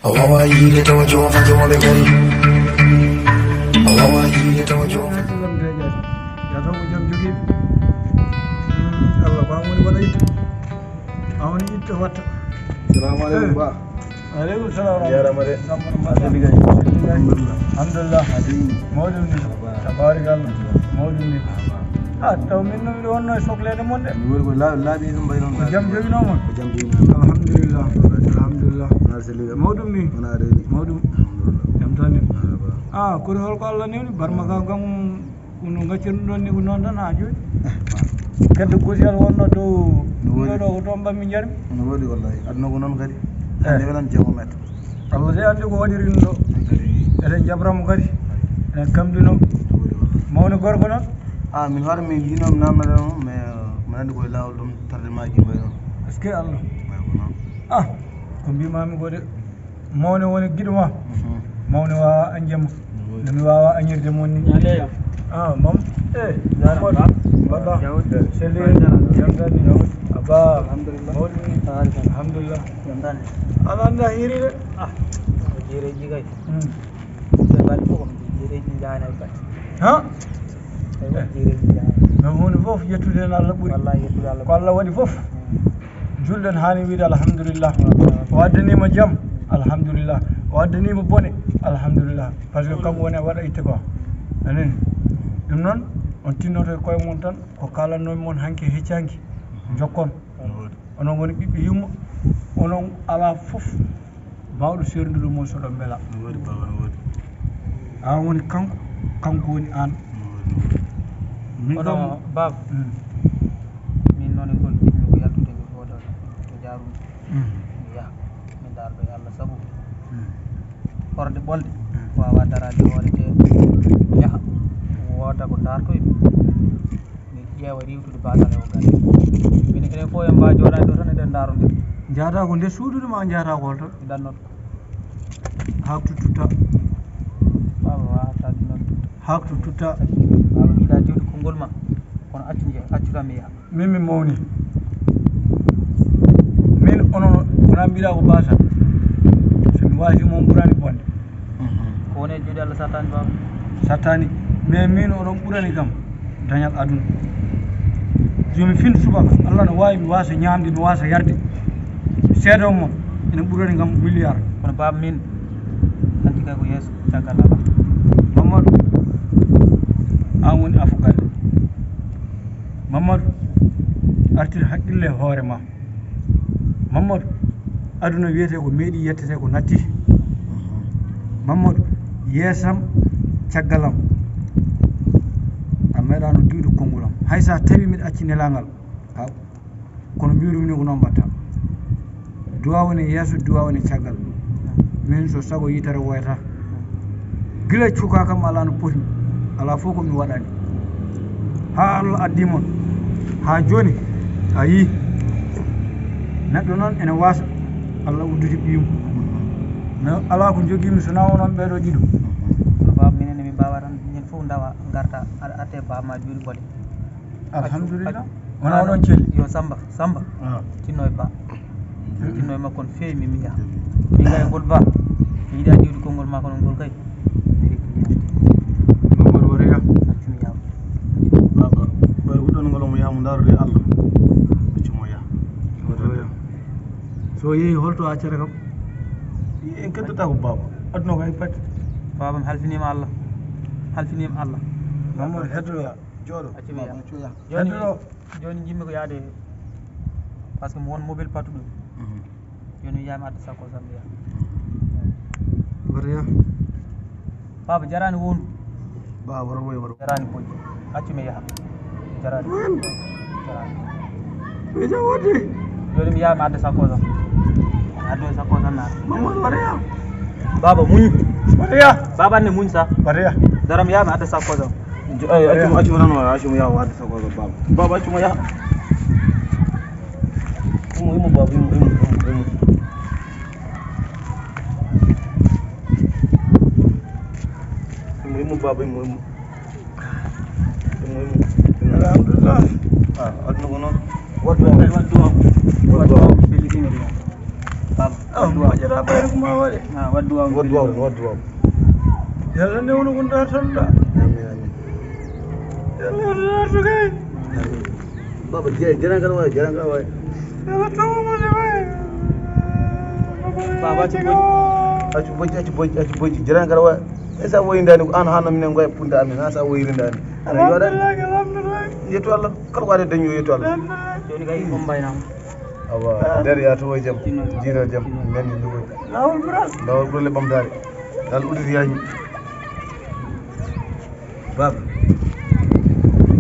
Awawa yide tawa jofa jomale gol. Awawa yide tawa jofa. Ya taw jam jogi. Allah ba woni wada yitte. Awoni yitte watta. Assalamu alaikum ba. Alaikum salam. Ya ramade. Alhamdulillah. Mawdum ni. Tabarakallah. Mawdum ni. Taw min no mi wonno soklede mon de. Mi wori ko laabi dum bayron ba. Jam jogi no mon. Jam jogi no. Alhamdulillah. Alhamdulillah. Na selu. Mawdum ni. Wana reeni. Mawdum. Jam tan ni. Kuri hol ko Allah ni barma ka gam kunu ngacirno don ni ko non tan ha jodi. Keddo gosiyal wonno do do to mbammi jarmi. No wodi wallahi. Adno ko non kadi. Ande welan jamo met. Allah de andi ko wadirin do. Eden jabram kadi. En kamdino. Mawni gorko non. Min war mi yinom namna dum me manande ko lawol dum tarde maaji bayron. Est-ce que Allah. Ko mbimami ko de mawni woni giduma. Mawni wa anjam. Dum wawa anyirde mon ni. Mam zara baba sele jamdani aba alhamdulillah alhamdulillah jamdani alanda hiri de jere jigay bal ko jere jingana ba jere jingana no honi fof yettude Allah buri wallahi yettude Allah ko Allah wadi fof julden hani wiide alhamdulillah waddani ma jam alhamdulillah waddani ma bone alhamdulillah parce que kam woni wada itte ko anen dum non on tinnoto e koye mon tan ko kalanno mon hanke heccanki jokkon onon woni ɓiɓɓe yumma onon ala fof bawɗo serdude mo soɗo beela an woni kanko woni an min oɗo bab min noon e gol ɗiɗmi ko yaltude mi fooda to jarude mi yaha mi darɗo e Allah saabu horde ɓolde wawa darade hoore te yaha woda ko dartoymi mi ƴeewa riwtude batal e o gari min enen fof en mbawi joɗade ɗo tan eɗen darodir jahata ko nde suudude ma jahata ko holto mi dannoto haktu tutta baba wawatade noon haktu tutta baba yiiɗa diwde konngol ma kono accutam mi yaha min mi mawni min onon wona mbiɗa ko basa somi wasi mon ɓurani bonde ko woni e juuɗe Allah satani baba sattani mais min oɗon ɓurani kam dañal aduna jomi fin subaka Allah no wawi mi wasa ñamde mi wasa yarde seedo mon ene ɓurani kam milliard kono baba min hanti kay ko yeeso caggal Allah Mamadou an woni afu galle Mamadou artir haqqille hoore ma Mamadou aduna wiyete ko meeɗi yettete ko natti Mamadou yeesam caggalam a meeɗano diwde konngulam hay sa tawi mbiɗa acci nelagal kono mbirumi ni ko noon mbatta duwa woni yeeso duwa woni caggal min so sago yitere woyata gila cuka kam ala no potmi ala fof komi waɗani ha Allah addi mon ha joni a yi neɗɗo noon ene wasa Allah udduti ɓiyum mais ala ko joguimi so na onon ɓeɗo ɗiɗo kono baba minen min mbawa tan min fof dawa garta aɗa arte bama juuɗe ɓole alhamdulillah wona oɗon celli yo samba tinno e ba tinno e makko no feewi min yaha min gay ngol ba mi yiiɗa diwde konngol ma kono ngol kay mi rikkimi Mamadou waɗa ya accumi yaha Baba ɓayde huɗɗon ngol mo yaha mo darude Allah accimo yaha so yeehi holto accata kam en keddota ko baba aduna ko hay patti baba mi halfinima Allah Mamadou hettoya jooɗo accumi yaha hettoɗo joni jimmi ko yaade par ce que mo won mobile patuɗo joni wiyami adda sakko sam mi yaha waɗa ya baba jarani wondu ba wara woy wara jarani bojji accumi yaha jarani ɓe jam wadde joni mi yaha mi adda sakko sam addo sakko sam naata Mamadou waɗa ya baba muñu waɗa ya baba anne muñ sa waɗa ya dara mi yaha mi adda sakko sam accimo tan wara accimo yaha wadde sago baba accimo yaha imo baba imo baba imo alhamdulillah aduna ko noon waddu moƴƴata ɓayre ko ma waɗe waddu waaw waddu waaw yalla ndewno ko dartanɗa amin yalla dartu kay baba jerangal way yalla tawmode way Baba accu bojji jerangal way e sa woyindani ko an hanno minen goye punta amin ha sa woyirindani ana yoɗa yetto Allah kala ko waɗe dañi yetto Allah joni kay on mbaynama awa nder ya to jam jino jam men ni woy lawol ɓural lawol ɓurle ɓamtare dal uditi yañi baba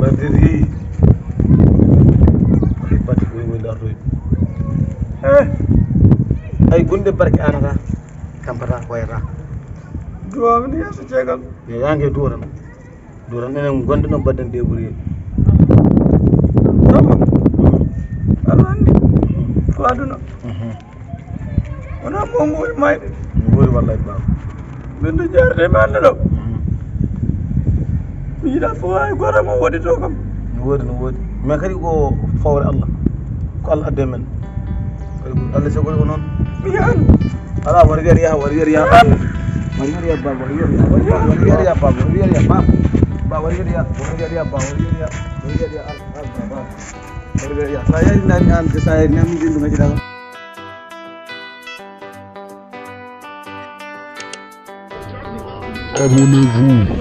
badiri batti koy woy dartoy ay gunde barke anata tampata wayata duwami ni yeeso ceegal yo yangue duran enen gonde ɗon badden debrouiller sama Allah andi ko aduna wona mo mbori mayde mbori wallahi baba min to jarde mi anda ɗo mi yiɗa fof hay goto mo waɗi to kam no woodi mais kadi ko fawre Allah ko Allah adde men kadi Allah sogori ko noon mi yahan ala wari wiya yaha wari wiya yaha wari wiya baba wari wiya baba wari wiya baba wari wiya baba wari wiya baba wari wiya baba wari wiya sa yari nani an sa yari nami jindu ngaji daga Abonnez-vous.